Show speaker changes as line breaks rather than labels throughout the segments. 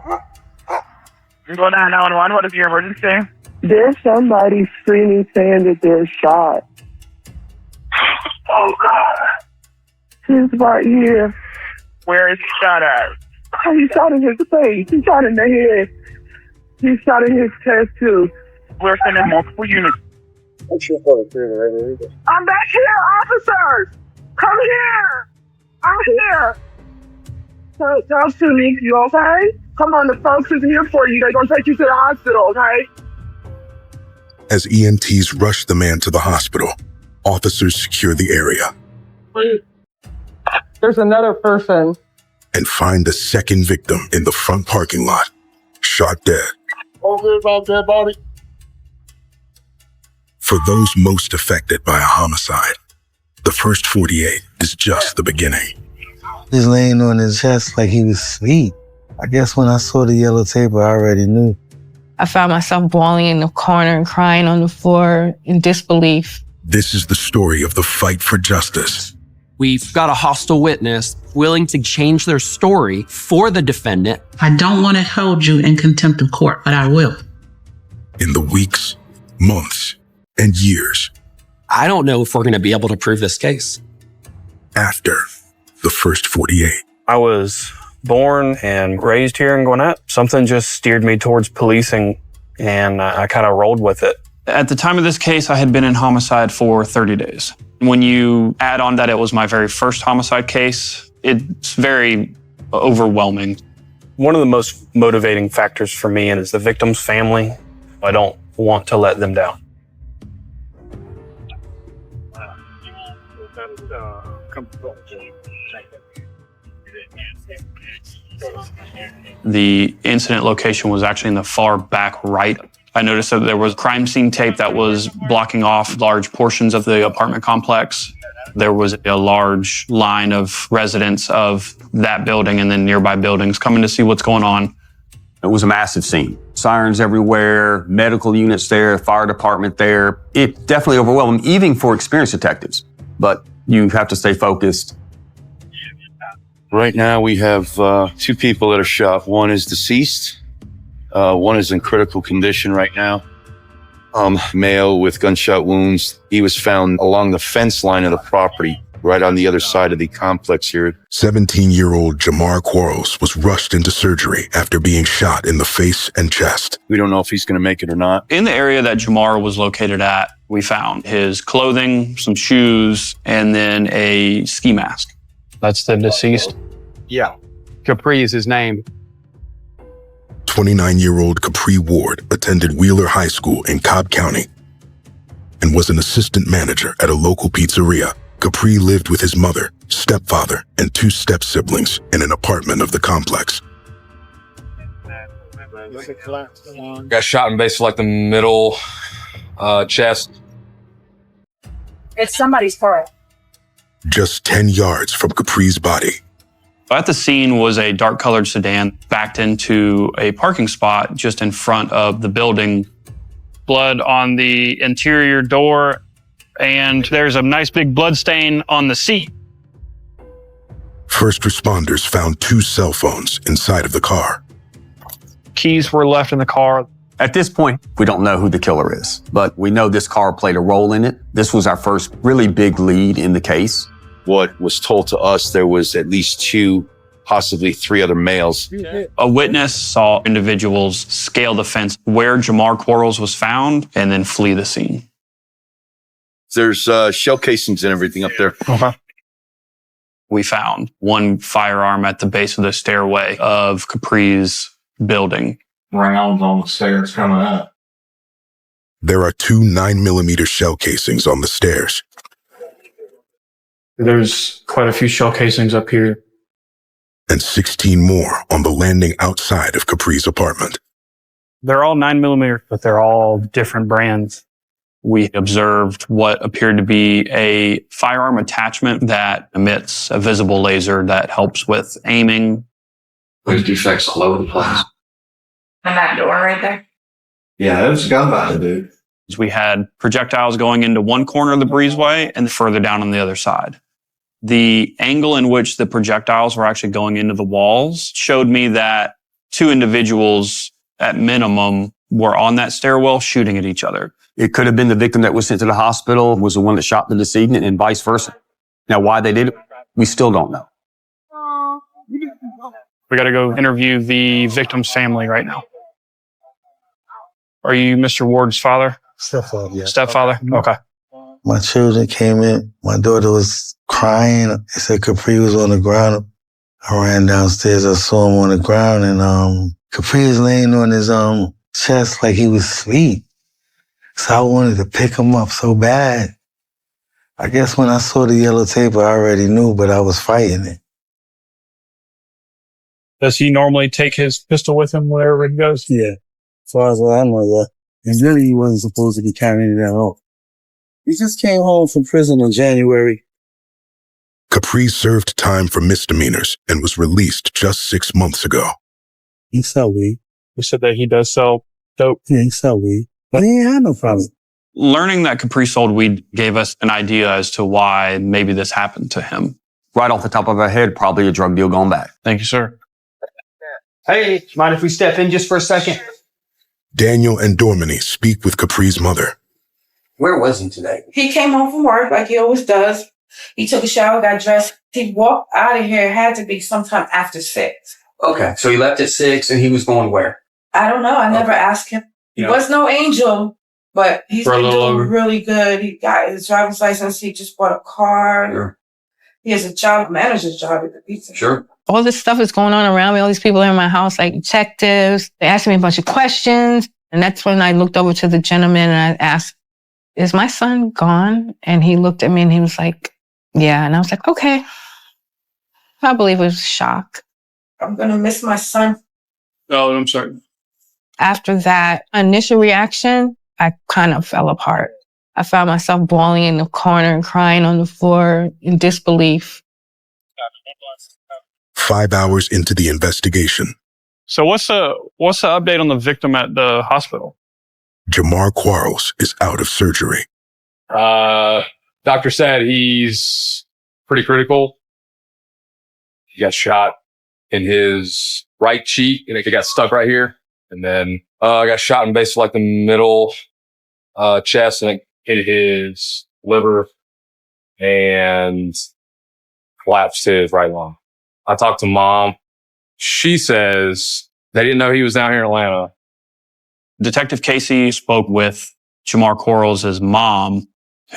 Go 911. What is your emergency?
There's somebody screaming saying that they're shot.
Oh, God.
He's right here.
Where is he shot at?
He shot in his face. He shot in the head. He shot in his chest, too.
We're sending multiple units.
I'm back here, officers! Come here! I'm here! Talk to me, you okay? Come on, the folks is here for you. They're going to take you to the hospital, okay?
As EMTs rush the man to the hospital, officers secure the area.
There's another person.
And find the second victim in the front parking lot, shot dead.
Over about dead body.
For those most affected by a homicide, the first 48 is just the beginning.
He's laying on his chest like he was asleep. I guess when I saw the yellow tape, I already knew.
I found myself bawling in the corner and crying on the floor in disbelief.
This is the story of the fight for justice.
We've got a hostile witness willing to change their story for the defendant.
I don't want to hold you in contempt of court, but I will.
In the weeks, months, and years.
I don't know if we're going to be able to prove this case.
After the first 48.
I was born and raised here in Gwinnett. Something just steered me towards policing, and I kind of rolled with it.
At the time of this case, I had been in homicide for 30 days. When you add on that it was my very first homicide case, it's very overwhelming.
One of the most motivating factors for me is the victim's family. I don't want to let them down.
The incident location was actually in the far back right. I noticed that there was crime scene tape that was blocking off large portions of the apartment complex. There was a large line of residents of that building and then nearby buildings coming to see what's going on.
It was a massive scene. Sirens everywhere, medical units there, fire department there. It definitely overwhelmed, even for experienced detectives. But you have to stay focused.
Right now we have two people that are shot. One is deceased. One is in critical condition right now. Male with gunshot wounds. He was found along the fence line of the property, right on the other side of the complex here.
17-year-old Jamar Quarles was rushed into surgery after being shot in the face and chest.
We don't know if he's going to make it or not.
In the area that Jamar was located at, we found his clothing, some shoes, and then a ski mask.
That's the deceased?
Yeah. Capri is his name.
29-year-old Capri Ward attended Wheeler High School in Cobb County and was an assistant manager at a local pizzeria. Capri lived with his mother, stepfather, and two step-siblings in an apartment of the complex.
Got shot in basically like the middle chest.
It's somebody's car.
Just 10 yards from Capri's body.
At the scene was a dark-colored sedan backed into a parking spot just in front of the building. Blood on the interior door, and there's a nice big blood stain on the seat.
First responders found two cell phones inside of the car.
Keys were left in the car.
At this point, we don't know who the killer is, but we know this car played a role in it. This was our first really big lead in the case.
What was told to us, there was at least two, possibly three other males.
A witness saw individuals scale the fence where Jamar Quarles was found and then flee the scene.
There's shell casings and everything up there.
We found one firearm at the base of the stairway of Capri's building.
Rounds on the stairs coming up.
There are two 9mm shell casings on the stairs.
There's quite a few shell casings up here.
And 16 more on the landing outside of Capri's apartment.
They're all 9mm, but they're all different brands.
We observed what appeared to be a firearm attachment that emits a visible laser that helps with aiming.
With defects all over the place.
And that door right there?
Yeah, it was a gun battle, dude.
We had projectiles going into one corner of the breezeway and further down on the other side. The angle in which the projectiles were actually going into the walls showed me that two individuals at minimum were on that stairwell shooting at each other.
It could have been the victim that was sent to the hospital was the one that shot the decedent and vice versa. Now, why they did it, we still don't know.
We got to go interview the victim's family right now. Are you Mr. Ward's father?
Stepfather, yeah.
Stepfather? Okay.
My children came in. My daughter was crying. They said Capri was on the ground. I ran downstairs. I saw him on the ground, and Capri was laying on his chest like he was asleep. So I wanted to pick him up so bad. I guess when I saw the yellow tape, I already knew, but I was fighting it.
Does he normally take his pistol with him wherever he goes?
Yeah. As far as I know, yeah. And really, he wasn't supposed to be carrying it at all. He just came home from prison in January.
Capri served time for misdemeanors and was released just 6 months ago.
He sell weed.
You said that he does sell dope.
Yeah, he sell weed. But he ain't had no problem.
Learning that Capri sold weed gave us an idea as to why maybe this happened to him.
Right off the top of our head, probably a drug deal gone bad.
Thank you, sir.
Hey, mind if we step in just for a second?
Daniel and Dormany speak with Capri's mother.
Where was he today?
He came home from work like he always does. He took a shower, got dressed. He walked out of here. It had to be sometime after 6.
Okay, so he left at 6 and he was going where?
I don't know. I never asked him. He was no angel, but he's been doing really good. He got his driver's license. He just bought a car.
Sure.
He has a job, manager's job at the pizza.
Sure.
All this stuff is going on around me. All these people are in my house, like detectives. They asked me a bunch of questions. And that's when I looked over to the gentleman and I asked, is my son gone? And he looked at me and he was like, yeah. And I was like, okay. I believe it was shock.
I'm going to miss my son.
Oh, I'm sorry.
After that initial reaction, I kind of fell apart. I found myself bawling in the corner and crying on the floor in disbelief.
5 hours into the investigation,
So what's the update on the victim at the hospital?
Jamar Quarles is out of surgery.
Doctor said he's pretty critical. He got shot in his right cheek and it got stuck right here. And then, I got shot in basically like the middle, chest and it hit his liver and collapsed his right lung. I talked to mom. She says they didn't know he was down here in Atlanta.
Detective Casey spoke with Jamar Quarles' mom,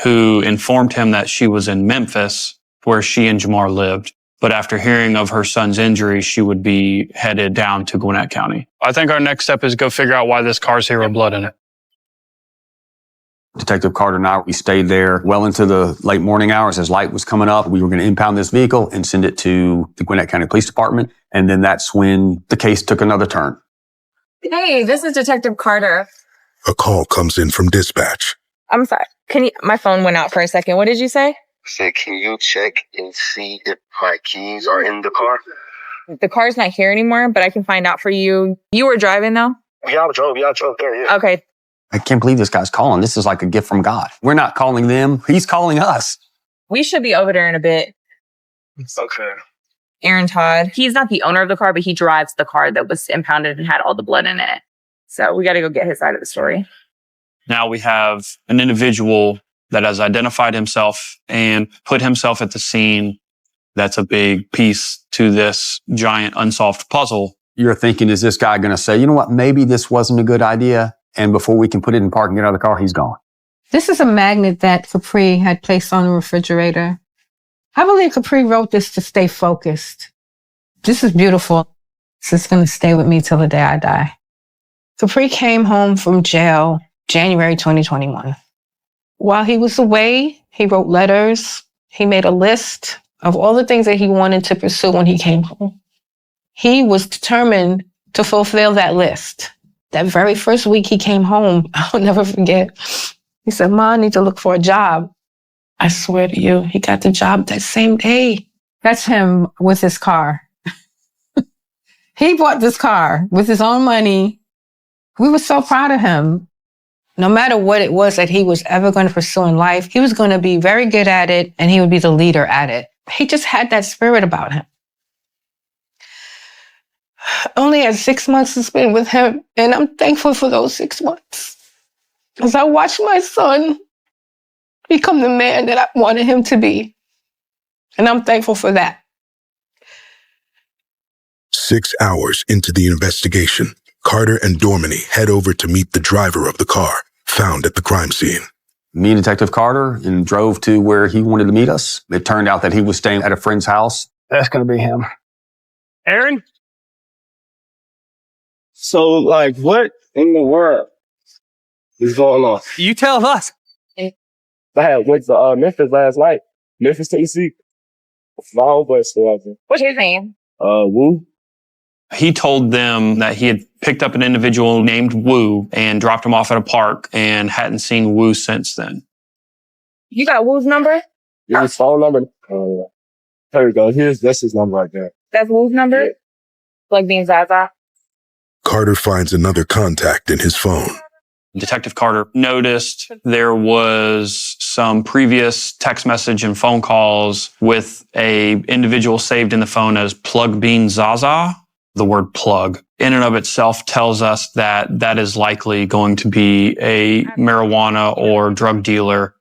who informed him that she was in Memphis, where she and Jamar lived. But after hearing of her son's injury, she would be headed down to Gwinnett County.
I think our next step is go figure out why this car's here with blood in it.
Detective Carter and I, we stayed there well into the late morning hours as light was coming up. We were going to impound this vehicle and send it to the Gwinnett County Police Department. And then that's when the case took another turn.
Hey, this is Detective Carter.
A call comes in from dispatch.
I'm sorry. My phone went out for a second. What did you say?
I said, can you check and see if my keys are in the car?
The car's not here anymore, but I can find out for you. You were driving though?
Yeah, I drove there, yeah.
Okay.
I can't believe this guy's calling. This is like a gift from God. We're not calling them. He's calling us.
We should be over there in a bit.
Okay.
Aaron Todd. He's not the owner of the car, but he drives the car that was impounded and had all the blood in it. So we got to go get his side of the story.
Now we have an individual that has identified himself and put himself at the scene. That's a big piece to this giant unsolved puzzle.
You're thinking, is this guy going to say, you know what, maybe this wasn't a good idea? And before we can put it in park and get out of the car, he's gone.
This is a magnet that Capri had placed on the refrigerator. I believe Capri wrote this to stay focused. This is beautiful. This is going to stay with me till the day I die. Capri came home from jail January 2021. While he was away, he wrote letters. He made a list of all the things that he wanted to pursue when he came home. He was determined to fulfill that list. That very first week he came home, I'll never forget. He said, "Ma, I need to look for a job." I swear to you, he got the job that same day. That's him with his car. He bought this car with his own money. We were so proud of him. No matter what it was that he was ever going to pursue in life, he was going to be very good at it and he would be the leader at it. He just had that spirit about him.
I only had 6 months to spend with him, and I'm thankful for those 6 months. As I watched my son become the man that I wanted him to be. And I'm thankful for that.
6 hours into the investigation, Carter and Dorminey head over to meet the driver of the car found at the crime scene.
Me and Detective Carter and drove to where he wanted to meet us. It turned out that he was staying at a friend's house.
That's going to be him.
Aaron? So, like, what in the world is going on? You tell us. I went to Memphis last night. Memphis, Tennessee. My homeboy still out there.
What's his name?
Wu.
He told them that he had picked up an individual named Wu and dropped him off at a park and hadn't seen Wu since then.
You got Wu's number?
Yeah, his phone number. There we go. That's his number right there.
That's Wu's number?
Yeah.
Like being Zaza?
Carter finds another contact in his phone.
Detective Carter noticed there was some previous text message and phone calls with a individual saved in the phone as Plug Bean Zaza. The word plug in and of itself tells us that that is likely going to be a marijuana or drug dealer.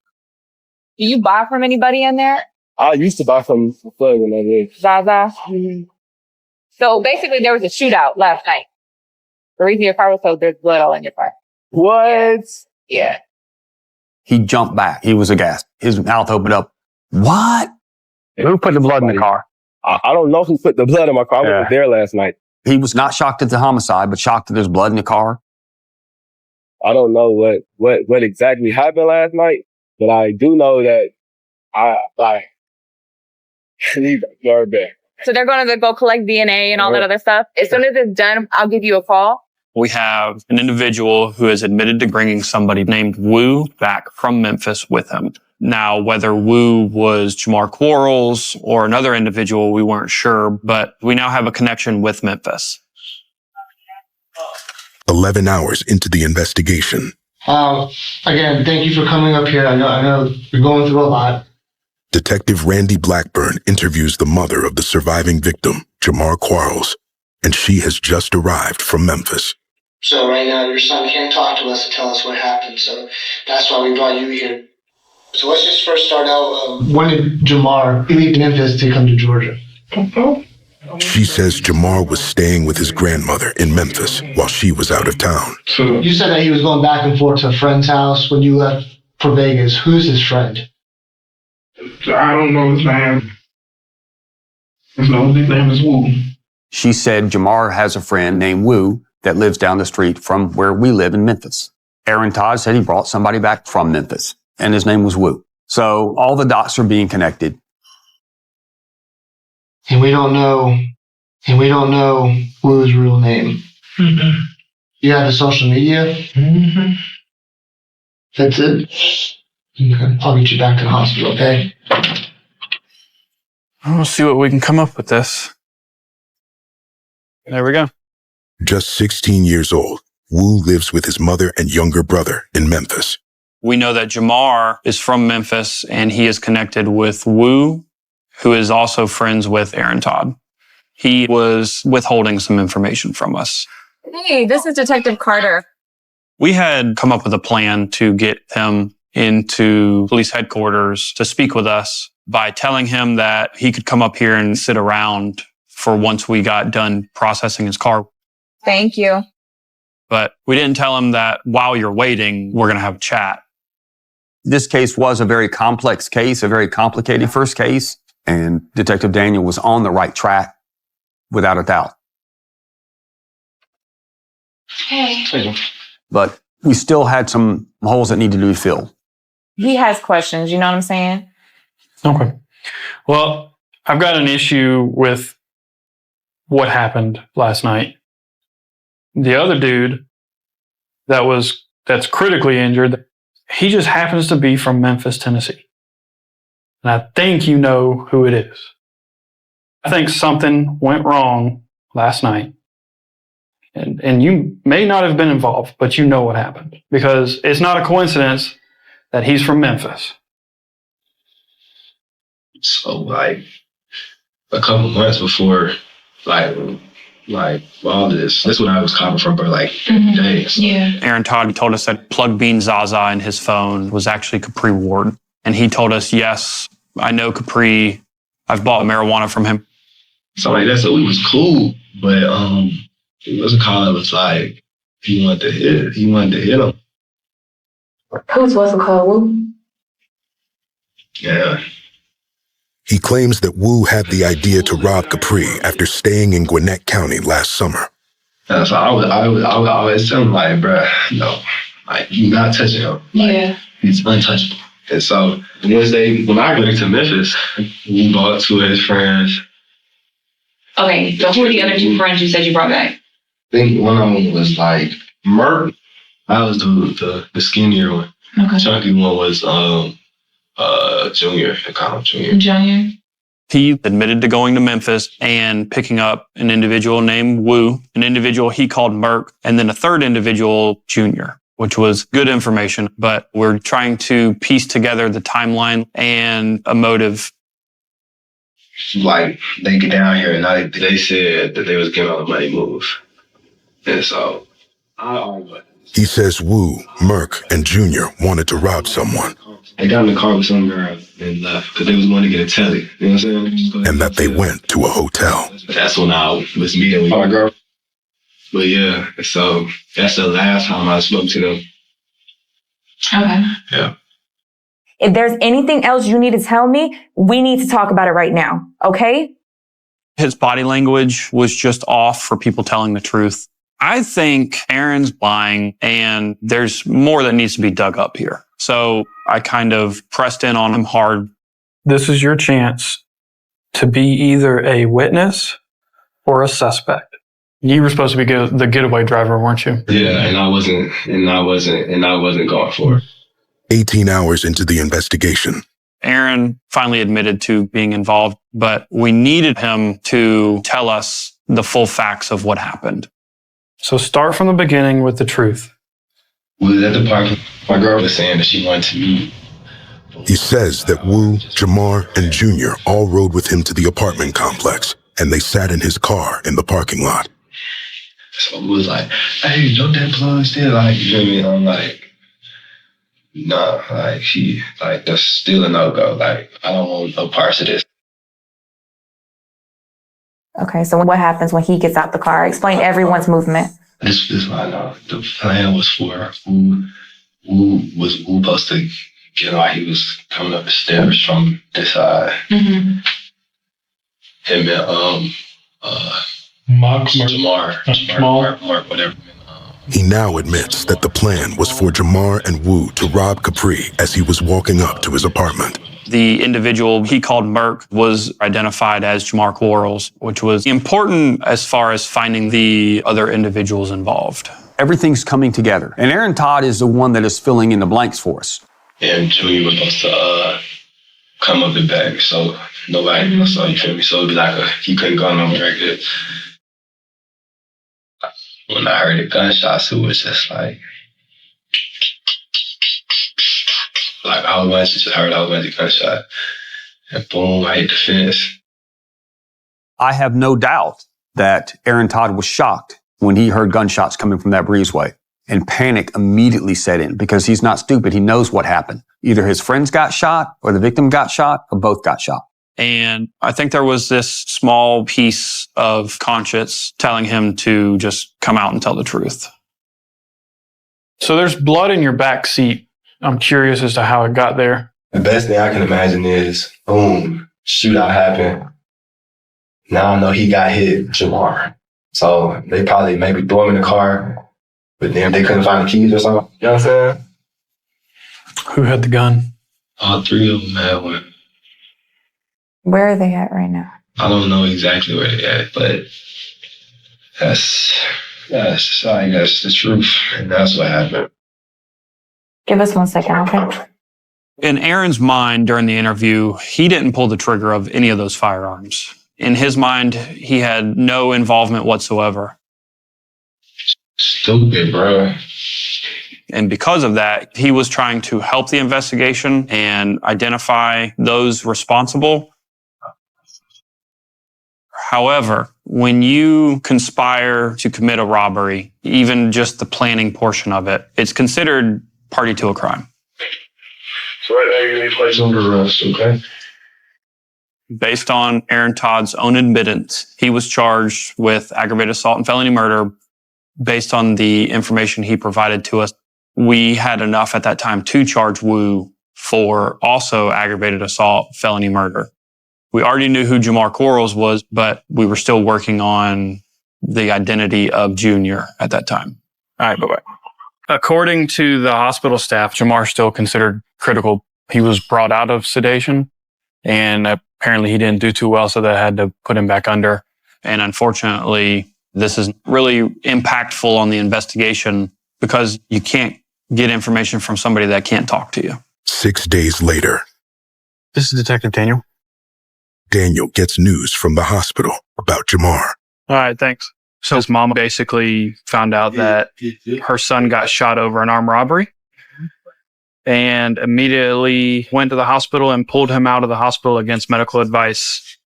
Do you buy from anybody in there?
I used to buy from Plug when I did.
Zaza? Mm-hmm. So basically there was a shootout last night. The reason your car was so there's blood all in your car.
What?
Yeah.
He jumped back. He was aghast. His mouth opened up. What?
Who put the blood in the car?
I don't know who put the blood in my car. I was there last night.
He was not shocked at the homicide, but shocked that there's blood in the car.
I don't know what exactly happened last night, but I do know that I need very bad.
So they're going to go collect DNA and all that other stuff. As soon as it's done, I'll give you a call.
We have an individual who has admitted to bringing somebody named Wu back from Memphis with him. Now, whether Wu was Jamar Quarles or another individual, we weren't sure, but we now have a connection with Memphis.
11 hours into the investigation.
Again, thank you for coming up here. I know you're going through a lot.
Detective Randy Blackburn interviews the mother of the surviving victim, Jamar Quarles, and she has just arrived from Memphis.
So right now, your son can't talk to us and tell us what happened, so that's why we brought you here. So let's just first start out.
When did Jamar leave Memphis to come to Georgia?
She says Jamar was staying with his grandmother in Memphis while she was out of town.
You said that he was going back and forth to a friend's house when you left for Vegas. Who's his friend?
I don't know his name. His name is Wu.
She said Jamar has a friend named Wu that lives down the street from where we live in Memphis. Aaron Todd said he brought somebody back from Memphis, and his name was Wu. So all the dots are being connected.
And we don't know Wu's real name.
Mm-hmm.
You have his social media?
Mm-hmm.
That's it? Okay. I'll get you back to the hospital, okay?
We'll see what we can come up with this. There we go.
Just 16 years old, Wu lives with his mother and younger brother in Memphis.
We know that Jamar is from Memphis and he is connected with Wu, who is also friends with Aaron Todd. He was withholding some information from us.
Hey, this is Detective Carter.
We had come up with a plan to get him into police headquarters to speak with us by telling him that he could come up here and sit around for once we got done processing his car.
Thank you.
But we didn't tell him that while you're waiting, we're going to have a chat.
This case was a very complex case, a very complicated first case, and Detective Daniel was on the right track, without a doubt.
Hey.
But we still had some holes that needed to be filled.
He has questions, you know what I'm saying?
Okay. Well, I've got an issue with what happened last night. The other dude that's critically injured, he just happens to be from Memphis, Tennessee. And I think you know who it is. I think something went wrong last night. And you may not have been involved, but you know what happened. Because it's not a coincidence that he's from Memphis.
So, like, a couple months before, like, like all this. That's what I was calling for like days.
Yeah.
Aaron Todd told us that Plug Bean Zaza in his phone was actually Capri Ward. And he told us, yes, I know Capri. I've bought marijuana from him.
So like that, so it was cool, but it wasn't calling. It was like he wanted to hit him.
Who's wasn't called Wu?
Yeah.
He claims that Wu had the idea to rob Capri after staying in Gwinnett County last summer.
And so I would always tell him like, bruh, no, like you're not touching him. Like, he's untouchable. And so Wednesday, when I went to Memphis, we brought two of his friends.
Okay, so who are the other two friends you said you brought back?
I think one of them was like Merk. I was the skinnier one.
Okay.
Chunky one was Junior. They call him Junior.
Junior.
He admitted to going to Memphis and picking up an individual named Wu, an individual he called Merk, and then a third individual, Junior, which was good information. But we're trying to piece together the timeline and a motive.
Like they get down here and they said that they was getting all the money moved. And so
He says Wu, Merk, and Junior wanted to rob someone.
They got in the car with some girl and left because they was going to get a telly. You know what I'm saying?
And that they went to a hotel.
That's when I was meeting with my girl. But yeah, so that's the last time I spoke to them.
Okay.
Yeah.
If there's anything else you need to tell me, we need to talk about it right now, okay?
His body language was just off for people telling the truth. I think Aaron's lying and there's more that needs to be dug up here. So I kind of pressed in on him hard.
This is your chance to be either a witness or a suspect. You were supposed to be the getaway driver, weren't you?
Yeah, and I wasn't going for it.
18 hours into the investigation,
Aaron finally admitted to being involved, but we needed him to tell us the full facts of what happened.
So start from the beginning with the truth.
We was at the park. My girl was saying that she wanted to meet.
he says that Wu, Jamar, and Junior all rode with him to the apartment complex, and they sat in his car in the parking lot.
So it was like, hey, don't that plug still? Like, you know what I mean? I'm like, nah, like, that's still a no-go. Like, I don't want no parts of this.
Okay, so what happens when he gets out the car? Explain everyone's movement.
This is what I know. The plan was for Wu was supposed to get out. He was coming up the stairs from this side.
Mm-hmm.
Him and Jamar, whatever.
He now admits that the plan was for Jamar and Wu to rob Capri as he was walking up to his apartment.
The individual he called Merk was identified as Jamar Quarles, which was important as far as finding the other individuals involved.
Everything's coming together. And Aaron Todd is the one that is filling in the blanks for us.
And Junior was supposed to come up the back, so nobody saw, you feel me? So it'd be like he couldn't go nowhere like that. When I heard the gunshots, it was just like I was just heard the gunshot. And boom, I hit the fence.
I have no doubt that Aaron Todd was shocked when he heard gunshots coming from that breezeway. And panic immediately set in because he's not stupid. He knows what happened. Either his friends got shot or the victim got shot or both got shot.
And I think there was this small piece of conscience telling him to just come out and tell the truth.
So there's blood in your back seat. I'm curious as to how it got there.
The best thing I can imagine is, boom, shootout happened. Now I know he got hit, Jamar. So they probably maybe threw him in the car, but then they couldn't find the keys or something. You know what I'm saying?
Who had the gun?
All three of them had one.
Where are they at right now?
I don't know exactly where they're at, but that's the truth. And that's what happened.
Give us 1 second, okay?
In Aaron's mind during the interview, he didn't pull the trigger of any of those firearms. In his mind, he had no involvement whatsoever.
Stupid, bro.
And because of that, he was trying to help the investigation and identify those responsible. However, when you conspire to commit a robbery, even just the planning portion of it, it's considered party to a crime.
So right now you're going to be placed under arrest, okay?
Based on Aaron Todd's own admittance, he was charged with aggravated assault and felony murder based on the information he provided to us. We had enough at that time to charge Wu for also aggravated assault, felony murder. We already knew who Jamar Quarles was, but we were still working on the identity of Junior at that time.
All right, bye-bye. According to the hospital staff, Jamar's still considered critical. He was brought out of sedation, and apparently he didn't do too well, so they had to put him back under.
And unfortunately, this is really impactful on the investigation because you can't get information from somebody that can't talk to you.
6 days later,
This is Detective Daniel.
Daniel gets news from the hospital about Jamar.
All right, thanks. So his mom basically found out that her son got shot over an armed robbery and immediately went to the hospital and pulled him out of the hospital against medical advice.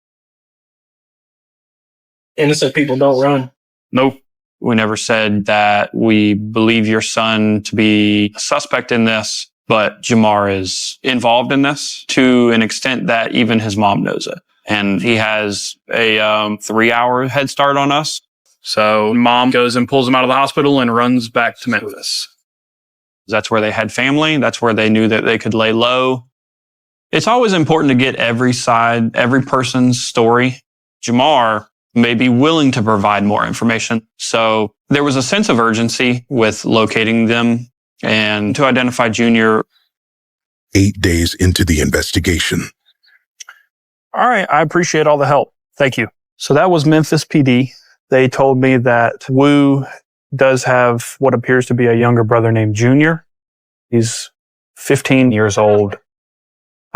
Innocent people don't run.
Nope.
We never said that we believe your son to be a suspect in this, but Jamar is involved in this to an extent that even his mom knows it. And he has a 3-hour head start on us.
So mom goes and pulls him out of the hospital and runs back to Memphis.
That's where they had family. That's where they knew that they could lay low. It's always important to get every side, every person's story. Jamar may be willing to provide more information. So there was a sense of urgency with locating them and to identify Junior.
8 days into the investigation.
All right, I appreciate all the help. Thank you. So that was Memphis PD. They told me that Wu does have what appears to be a younger brother named Junior. He's 15 years old.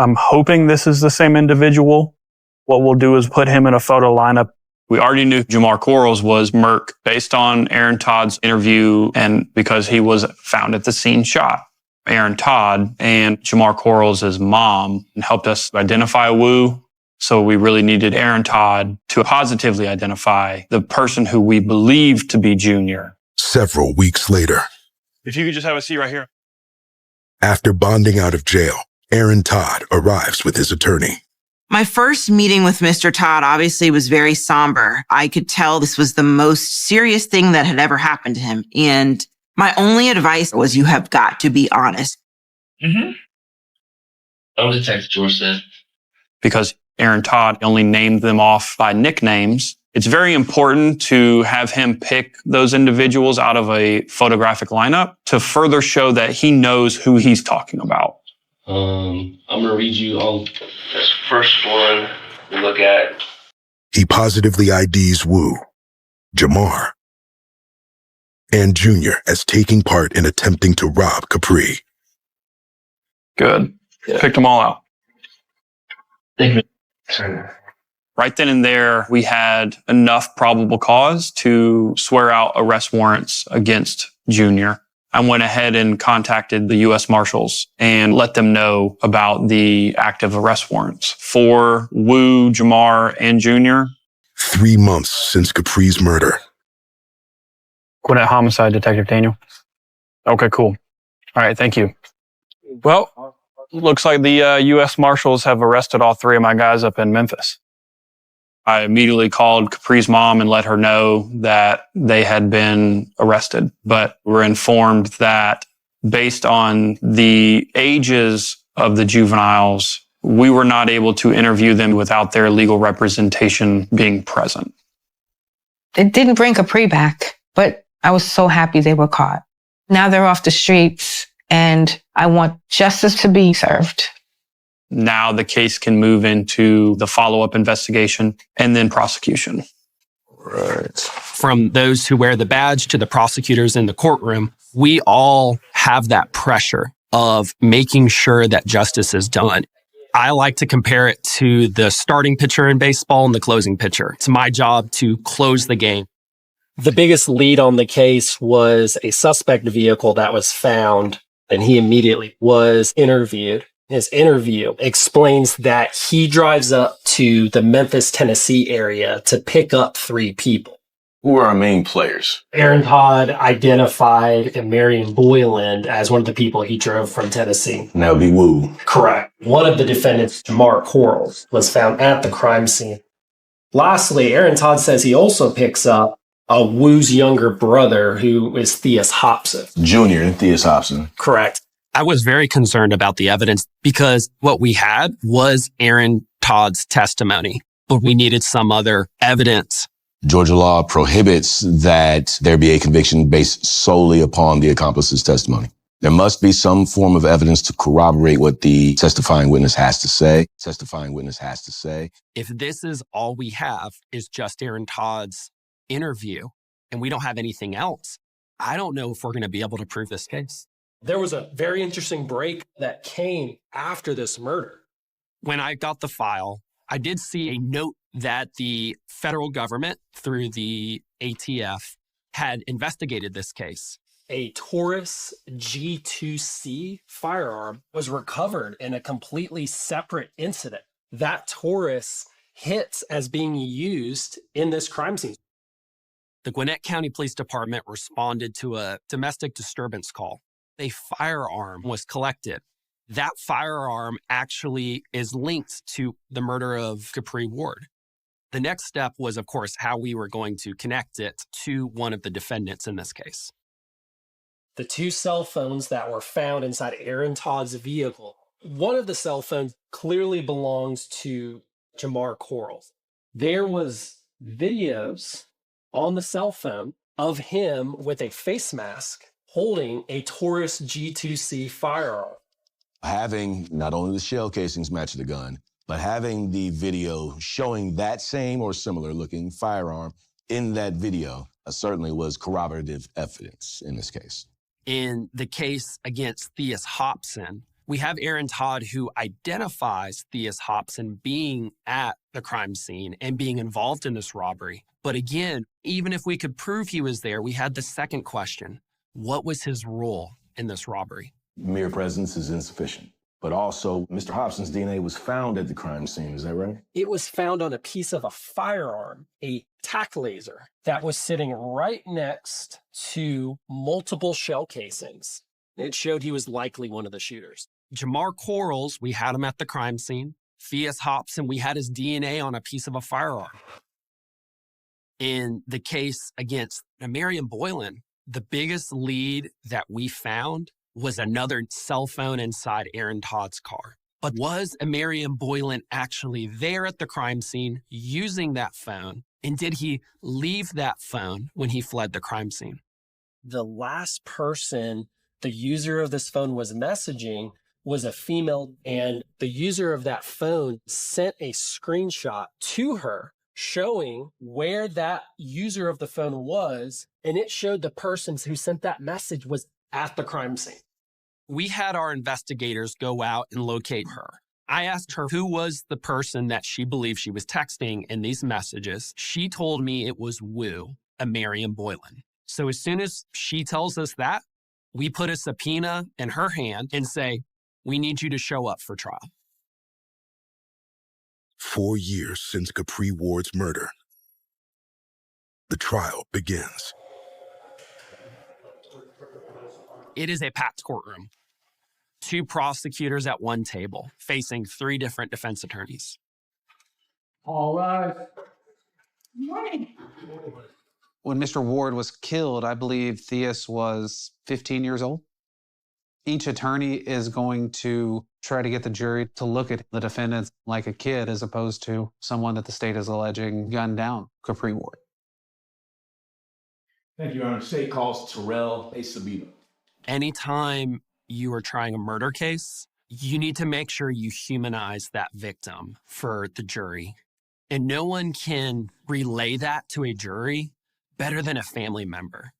I'm hoping this is the same individual. What we'll do is put him in a photo lineup.
We already knew Jamar Quarles was Merck based on Aaron Todd's interview and because he was found at the scene shot. Aaron Todd and Jamar Quarles' mom helped us identify Wu. So we really needed Aaron Todd to positively identify the person who we believed to be Junior.
Several weeks later,
If you could just have a seat right here.
after bonding out of jail, Aaron Todd arrives with his attorney.
My first meeting with Mr. Todd obviously was very somber. I could tell this was the most serious thing that had ever happened to him. And my only advice was you have got to be honest.
Mm-hmm. What was Detective George said?
Because Aaron Todd only named them off by nicknames. It's very important to have him pick those individuals out of a photographic lineup to further show that he knows who he's talking about.
I'm going to read you all this first one we look at.
He positively IDs Wu, Jamar, and Junior as taking part in attempting to rob Capri.
Good. Picked them all out.
Thank you.
Right then and there, we had enough probable cause to swear out arrest warrants against Junior. I went ahead and contacted the U.S. Marshals and let them know about the active arrest warrants for Wu, Jamar, and Junior.
3 months since Capri's murder.
Gwinnett Homicide, Detective Daniel. Okay, cool. All right, thank you. Well, looks like the U.S. Marshals have arrested all 3 of my guys up in Memphis.
I immediately called Capri's mom and let her know that they had been arrested, but we're informed that based on the ages of the juveniles, we were not able to interview them without their legal representation being present.
It didn't bring Capri back, but I was so happy they were caught. Now they're off the streets and I want justice to be served.
Now the case can move into the follow-up investigation and then prosecution.
Right. From those who wear the badge to the prosecutors in the courtroom, we all have that pressure of making sure that justice is done. I like to compare it to the starting pitcher in baseball and the closing pitcher. It's my job to close the game.
The biggest lead on the case was a suspect vehicle that was found, and he immediately was interviewed. his interview, explains that he drives up to the Memphis, Tennessee area to pick up 3 people.
Who are our main players?
Aaron Todd identified Marion Boyland as one of the people he drove from Tennessee.
And that would be Wu.
Correct. One of the defendants, Jamar Quarles, was found at the crime scene. Lastly, Aaron Todd says he also picks up Wu's younger brother, who is Theus Hobson.
Junior Theus Hobson.
Correct.
I was very concerned about the evidence because what we had was Aaron Todd's testimony, but we needed some other evidence.
Georgia law prohibits that there be a conviction based solely upon the accomplice's testimony. There must be some form of evidence to corroborate what the testifying witness has to say.
If this is all we have is just Aaron Todd's interview and we don't have anything else, I don't know if we're going to be able to prove this case.
There was a very interesting break that came after this murder.
When I got the file, I did see a note that the federal government, through the ATF, had investigated this case.
A Taurus G2C firearm was recovered in a completely separate incident. That Taurus hits as being used in this crime scene.
The Gwinnett County Police Department responded to a domestic disturbance call. A firearm was collected. That firearm actually is linked to the murder of Capri Ward. The next step was, of course, how we were going to connect it to one of the defendants in this case.
The 2 cell phones that were found inside Aaron Todd's vehicle, one of the cell phones clearly belongs to Jamar Quarles. There was videos on the cell phone of him with a face mask holding a Taurus G2C firearm.
Having not only the shell casings match the gun, but having the video showing that same or similar looking firearm in that video certainly was corroborative evidence in this case.
In the case against Theus Hobson, we have Aaron Todd who identifies Theus Hobson being at the crime scene and being involved in this robbery. But again, even if we could prove he was there, we had the second question. What was his role in this robbery?
Mere presence is insufficient. But also, Mr. Hobson's DNA was found at the crime scene, is that right?
It was found on a piece of a firearm, a tack laser, that was sitting right next to multiple shell casings. It showed he was likely one of the shooters.
Jamar Quarles, we had him at the crime scene. Theus Hobson, we had his DNA on a piece of a firearm. In the case against Marion Boyland, the biggest lead that we found was another cell phone inside Aaron Todd's car. But was Marion Boyland actually there at the crime scene using that phone? And did he leave that phone when he fled the crime scene?
The last person the user of this phone was messaging was a female, and the user of that phone sent a screenshot to her showing where that user of the phone was, and it showed the person who sent that message was at the crime scene.
We had our investigators go out and locate her. I asked her who was the person that she believed she was texting in these messages. She told me it was Wu, a Marion Boyland. So as soon as she tells us that, we put a subpoena in her hand and say, we need you to show up for trial.
4 years since Capri Ward's murder. The trial begins.
It is a packed courtroom. 2 prosecutors at one table, facing 3 different defense attorneys.
All right.
Good morning.
When Mr. Ward was killed, I believe Theus was 15 years old. Each attorney is going to try to get the jury to look at the defendant like a kid as opposed to someone that the state is alleging gunned down Capri Ward.
Thank you, Your Honor. State calls Terrell Acebito.
Anytime you are trying a murder case, you need to make sure you humanize that victim for the jury. And no one can relay that to a jury better than a family member.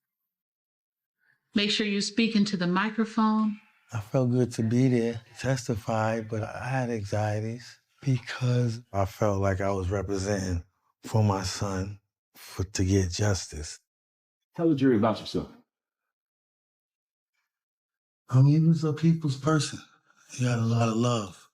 Make sure you speak into the microphone.
I felt good to be there, testify, but I had anxieties because I felt like I was representing for my son to get justice.
Tell the jury about yourself.
He was a people's person. He got a lot of love.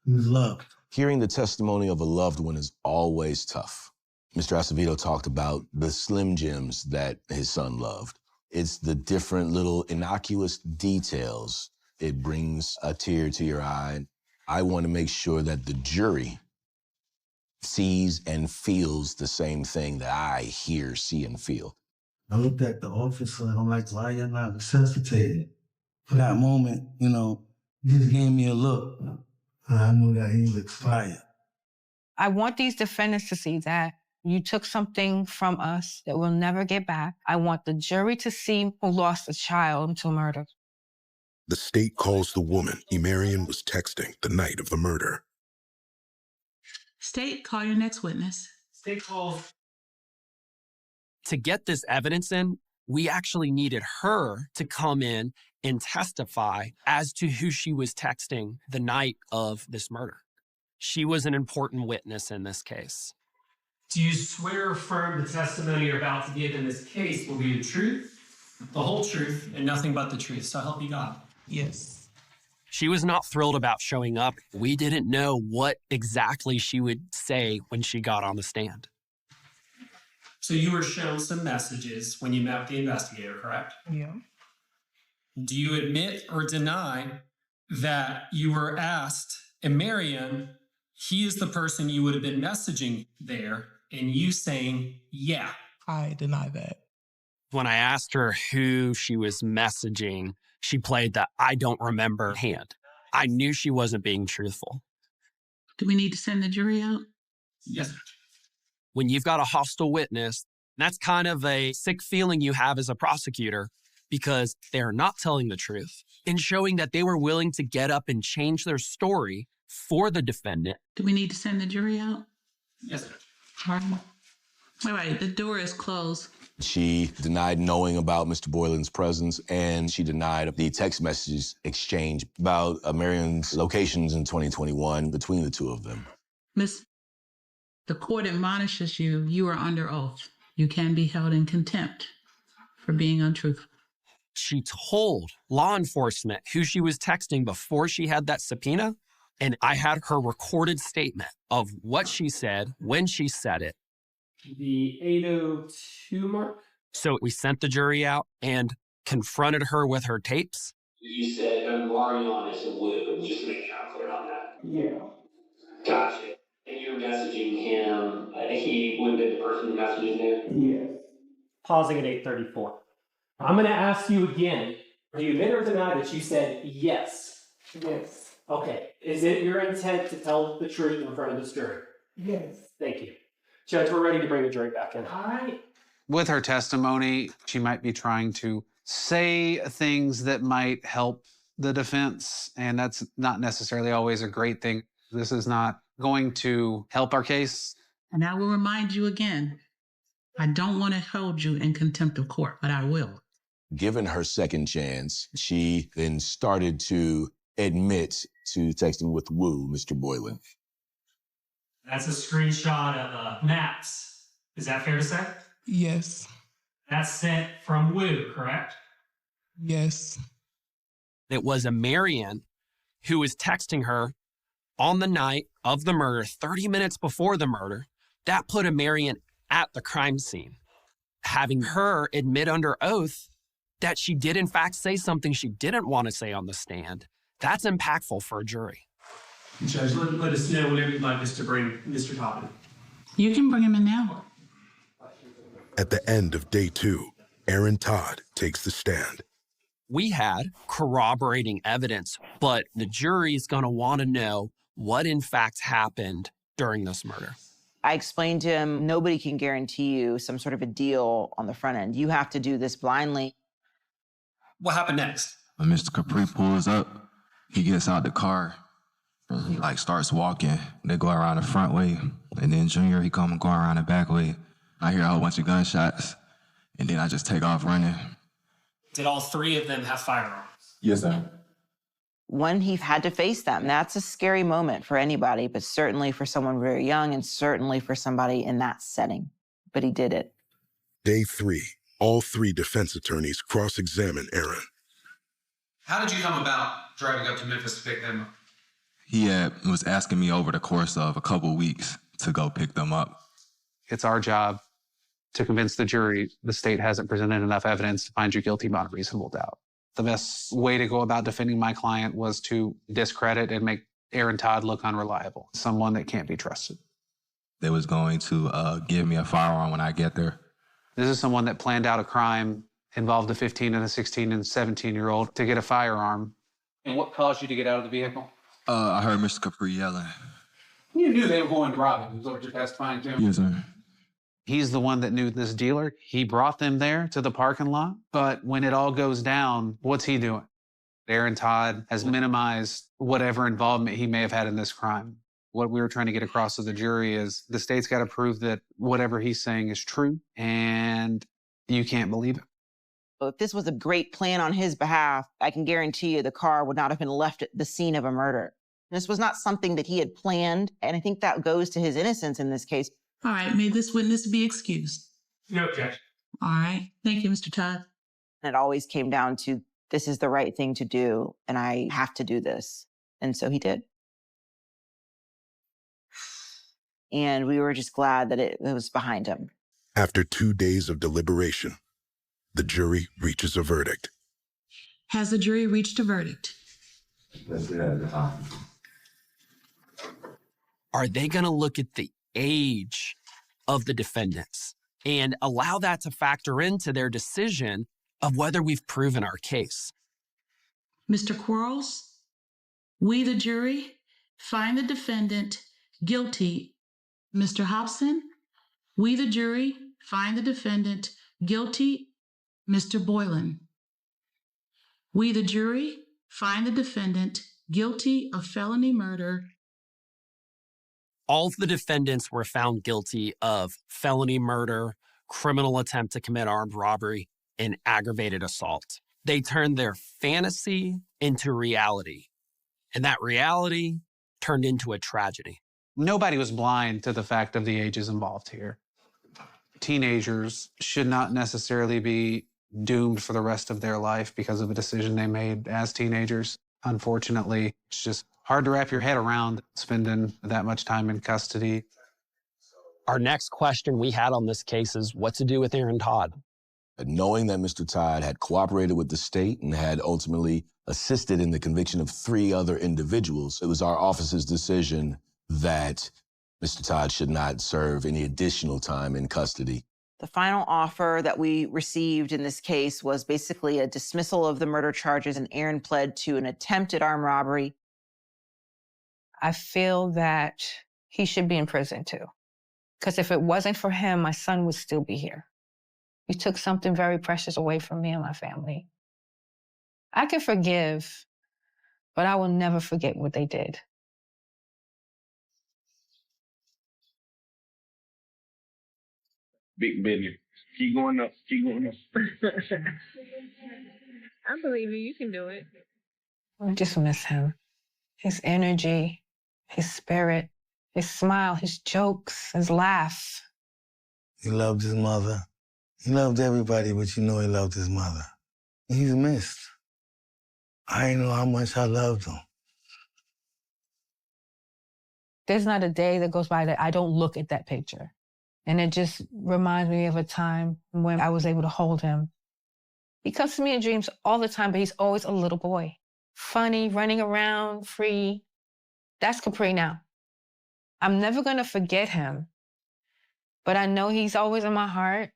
He was loved.
Hearing the testimony of a loved one is always tough. Mr. Acevedo talked about the Slim Jims that his son loved. It's the different little innocuous details. It brings a tear to your eye. I want to make sure that the jury sees and feels the same thing that I hear, see, and feel.
I looked at the officer and I'm like, why you're not resuscitated? For that moment, he just gave me a look. I knew that he was expired.
I want these defendants to see that you took something from us that we'll never get back. I want the jury to see who lost a child to murder.
The state calls the woman Emarion was texting the night of the murder.
State, call your next witness.
State call.
To get this evidence in, we actually needed her to come in and testify as to who she was texting the night of this murder. She was an important witness in this case.
Do you swear or affirm the testimony you're about to give in this case will be the truth, the whole truth, and nothing but the truth? So help you God.
Yes.
She was not thrilled about showing up. We didn't know what exactly she would say when she got on the stand.
So you were shown some messages when you met with the investigator, correct?
Yeah.
Do you admit or deny that you were asked, Emarion, he is the person you would have been messaging there, and you saying, yeah?
I deny that.
When I asked her who she was messaging, she played the I don't remember hand. I knew she wasn't being truthful.
Do we need to send the jury out?
Yes.
When you've got a hostile witness, that's kind of a sick feeling you have as a prosecutor because they're not telling the truth and showing that they were willing to get up and change their story for the defendant.
Do we need to send the jury out?
Yes, sir.
Pardon? Wait, the door is closed.
She denied knowing about Mr. Boylan's presence, and she denied the text messages exchange about Emarion's locations in 2021 between the two of them.
Miss, the court admonishes you are under oath. You can be held in contempt for being untruthful.
She told law enforcement who she was texting before she had that subpoena, and I had her recorded statement of what she said, when she said it.
The 8:02 mark?
So we sent the jury out and confronted her with her tapes.
You said Emarion is a Wu, just to make sure I'm clear on that.
Yeah.
Gotcha. And you were messaging him, he would have been the person messaging there?
Yes. Pausing at 8:34. I'm going to ask you again. Do you admit or deny that you said yes?
Yes.
Okay. Is it your intent to tell the truth in front of this jury?
Yes.
Thank you. Judge, we're ready to bring the jury back in.
All right.
With her testimony, she might be trying to say things that might help the defense, and that's not necessarily always a great thing. This is not going to help our case.
And I will remind you again, I don't want to hold you in contempt of court, but I will.
Given her second chance, she then started to admit to texting with Wu, Mr. Boylan.
That's a screenshot of maps. Is that fair to say?
Yes.
That's sent from Wu, correct?
Yes.
It was Emarion who was texting her on the night of the murder, 30 minutes before the murder. That put Emarion at the crime scene. Having her admit under oath that she did in fact say something she didn't want to say on the stand, that's impactful for a jury.
Judge, let us know whenever you'd like us to bring Mr. Todd in.
You can bring him in now.
At the end of day 2, Aaron Todd takes the stand.
We had corroborating evidence, but the jury is going to want to know what in fact happened during this murder.
I explained to him, nobody can guarantee you some sort of a deal on the front end. You have to do this blindly.
What happened next?
When Mr. Capri pulls up, he gets out the car and he starts walking. They go around the front way, and then Junior, he come going around the back way. I hear a whole bunch of gunshots, and then I just take off running.
Did all three of them have firearms?
Yes, sir.
When he had to face them, that's a scary moment for anybody, but certainly for someone very young and certainly for somebody in that setting. But he did it.
Day 3, all 3 defense attorneys cross-examine Aaron.
How did you come about driving up to Memphis to pick them up?
He was asking me over the course of a couple weeks to go pick them up.
It's our job to convince the jury the state hasn't presented enough evidence to find you guilty beyond a reasonable doubt. The best way to go about defending my client was to discredit and make Aaron Todd look unreliable, someone that can't be trusted.
They was going to give me a firearm when I get there.
This is someone that planned out a crime, involved a 15 and a 16 and 17-year-old to get a firearm. And what caused you to get out of the vehicle?
I heard Mr. Capri yelling.
You knew they were going to rob him, is what you're testifying to?
Yes, sir.
He's the one that knew this dealer. He brought them there to the parking lot. But when it all goes down, what's he doing? Aaron Todd has minimized whatever involvement he may have had in this crime. What we were trying to get across to the jury is the state's got to prove that whatever he's saying is true, and you can't believe it.
If this was a great plan on his behalf, I can guarantee you the car would not have been left at the scene of a murder. This was not something that he had planned, and I think that goes to his innocence in this case.
All right, may this witness be excused.
No objection.
All right, thank you, Mr. Todd.
It always came down to, this is the right thing to do, and I have to do this. And so he did. And we were just glad that it was behind him.
After 2 days of deliberation, the jury reaches a verdict.
Has the jury reached a verdict?
Are they going to look at the age of the defendants and allow that to factor into their decision of whether we've proven our case?
Mr. Quarles, we, the jury, find the defendant guilty. Mr. Hobson, we, the jury, find the defendant guilty. Mr. Boylan, we, the jury, find the defendant guilty of felony murder.
All of the defendants were found guilty of felony murder, criminal attempt to commit armed robbery, and aggravated assault. They turned their fantasy into reality, and that reality turned into a tragedy.
Nobody was blind to the fact of the ages involved here. Teenagers should not necessarily be doomed for the rest of their life because of a decision they made as teenagers. Unfortunately, it's just hard to wrap your head around spending that much time in custody.
Our next question we had on this case is what to do with Aaron Todd.
Knowing that Mr. Todd had cooperated with the state and had ultimately assisted in the conviction of 3 other individuals, it was our office's decision that Mr. Todd should not serve any additional time in custody.
The final offer that we received in this case was basically a dismissal of the murder charges, and Aaron pled to an attempted armed robbery.
I feel that he should be in prison too. Because if it wasn't for him, my son would still be here. He took something very precious away from me and my family. I can forgive, but I will never forget what they did.
Big business. Keep going up. Keep going up.
I believe you. You can do it.
I just miss him. His energy, his spirit, his smile, his jokes, his laugh.
He loved his mother. He loved everybody, but you know he loved his mother. He's missed. I didn't know how much I loved him.
There's not a day that goes by that I don't look at that picture. And it just reminds me of a time when I was able to hold him. He comes to me in dreams all the time, but he's always a little boy. Funny, running around, free. That's Capri now. I'm never going to forget him. But I know he's always in my heart.